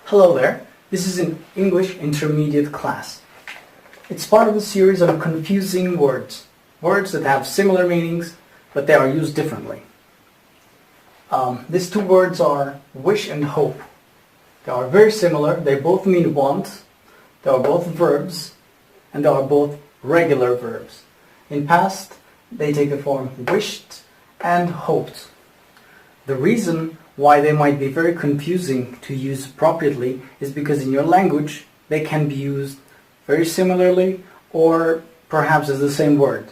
Hello there, this is an English intermediate class. It's part of a series of confusing words, words that have similar meanings, but they are used differently. These two words are wish and hope. They are very similar, they both mean want, they are both verbs, and they are both regular verbs. In past, they take the form wished and hoped. The reason why they might be very confusing to use appropriately is because in your language they can be used very similarly or perhaps as the same word.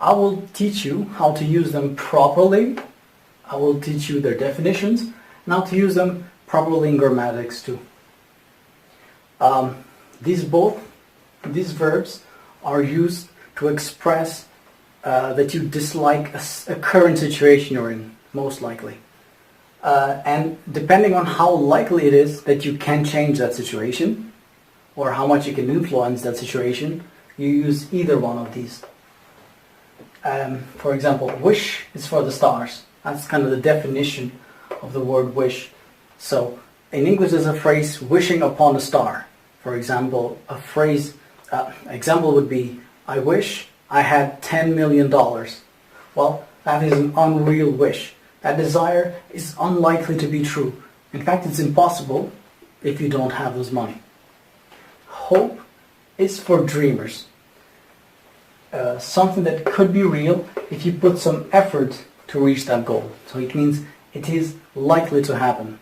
I will teach you how to use them properly. I will teach you their definitions and how to use them properly in grammatics too. These verbs are used to express that you dislike a current situation you're in, most likely. And depending on how likely it is that you can change that situation or how much you can influence that situation, you use either one of these. For example, wish is for the stars. That's kind of the definition of the word wish. So in English there's a phrase wishing upon a star. For example, a phrase example would be, I wish I had $10 million. Well, that is an unreal wish. That desire is unlikely to be true. In fact, it's impossible if you don't have this money. Hope is for dreamers. Something that could be real if you put some effort to reach that goal. So it means it is likely to happen.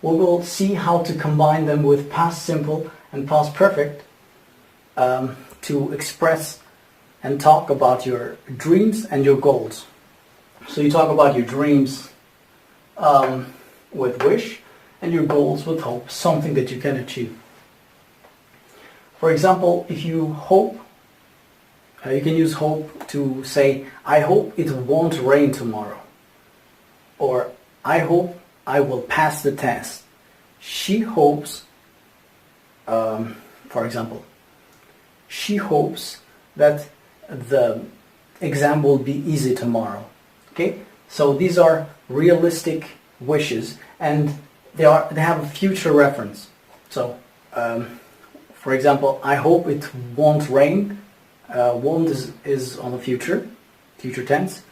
We will see how to combine them with past simple and past perfect to express and talk about your dreams and your goals. So you talk about your dreams with wish and your goals with hope, something that you can achieve. For example, if you hope, you can use hope to say, I hope it won't rain tomorrow. Or, I hope I will pass the test. She hopes, for example, she hopes that the exam will be easy tomorrow. Okay, so these are realistic wishes, and they have a future reference. So, for example, I hope it won't rain. Won't is on the future tense,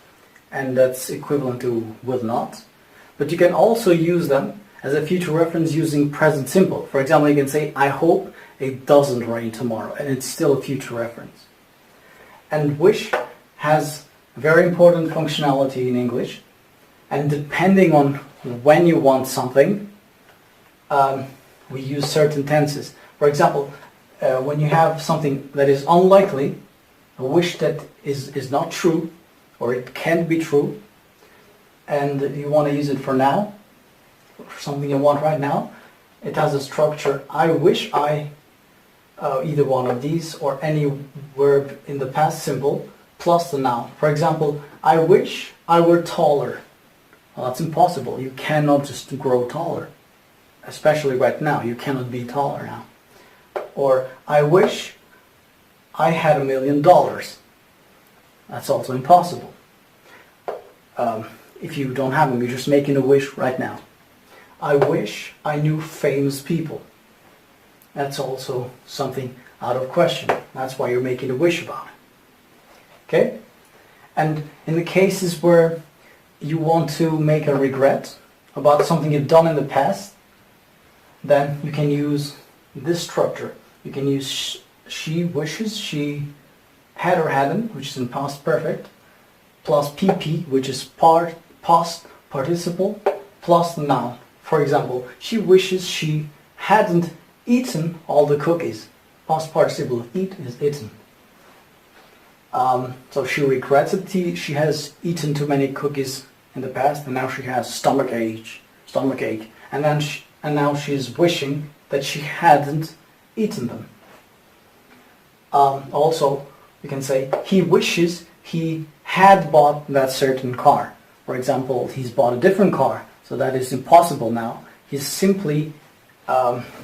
and that's equivalent to will not. But you can also use them as a future reference using present simple. For example, you can say, I hope it doesn't rain tomorrow, and it's still a future reference. And wish has very important functionality in English, and depending on when you want something, we use certain tenses. For example, when you have something that is unlikely, a wish that is not true, or it can't be true, and you want to use it for now, for something you want right now, it has a structure, I wish I, either one of these, or any verb in the past simple, plus the noun. For example, I wish I were taller. Well, that's impossible. You cannot just grow taller. Especially right now. You cannot be taller now. Or, I wish I had $1 million. That's also impossible. If you don't have them, you're just making a wish right now. I wish I knew famous people. That's also something out of question. That's why you're making a wish about it. Okay? And in the cases where you want to make a regret about something you've done in the past, then you can use this structure. You can use she wishes she had or hadn't, which is in past perfect, plus PP, which is past participle, plus the noun. For example, she wishes she hadn't eaten all the cookies. Past participle of eat is eaten. So she regrets that she has eaten too many cookies in the past, and now she has stomach ache, and now she's wishing that she hadn't eaten them. Also, you can say he wishes he had bought that certain car. For example, he's bought a different car, so that is impossible now. He's simply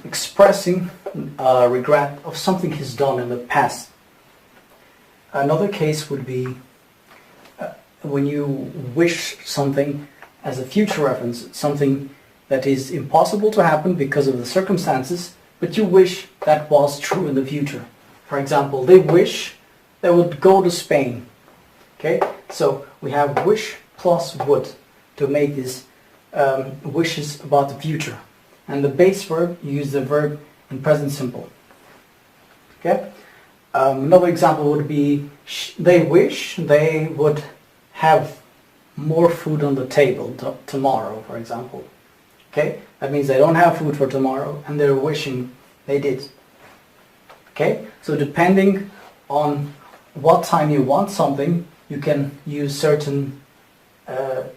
expressing regret of something he's done in the past. Another case would be when you wish something as a future reference, something that is impossible to happen because of the circumstances, but you wish that was true in the future. For example, they wish they would go to Spain. Okay, so we have wish plus would to make these wishes about the future. And the base verb, you use the verb in present simple. Okay, another example would be they wish they would have more food on the table tomorrow, for example. Okay, that means they don't have food for tomorrow and they're wishing they did. Okay, so depending on what time you want something, you can use certain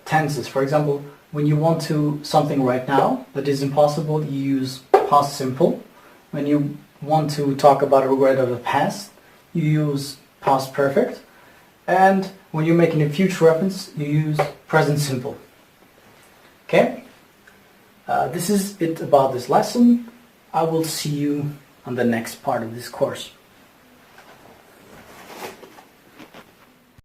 tenses. For example, when you want to something right now that is impossible, you use past simple. When you want to talk about a regret of the past, you use past perfect. And when you're making a future reference, you use present simple. Okay? This is it about this lesson. I will see you on the next part of this course.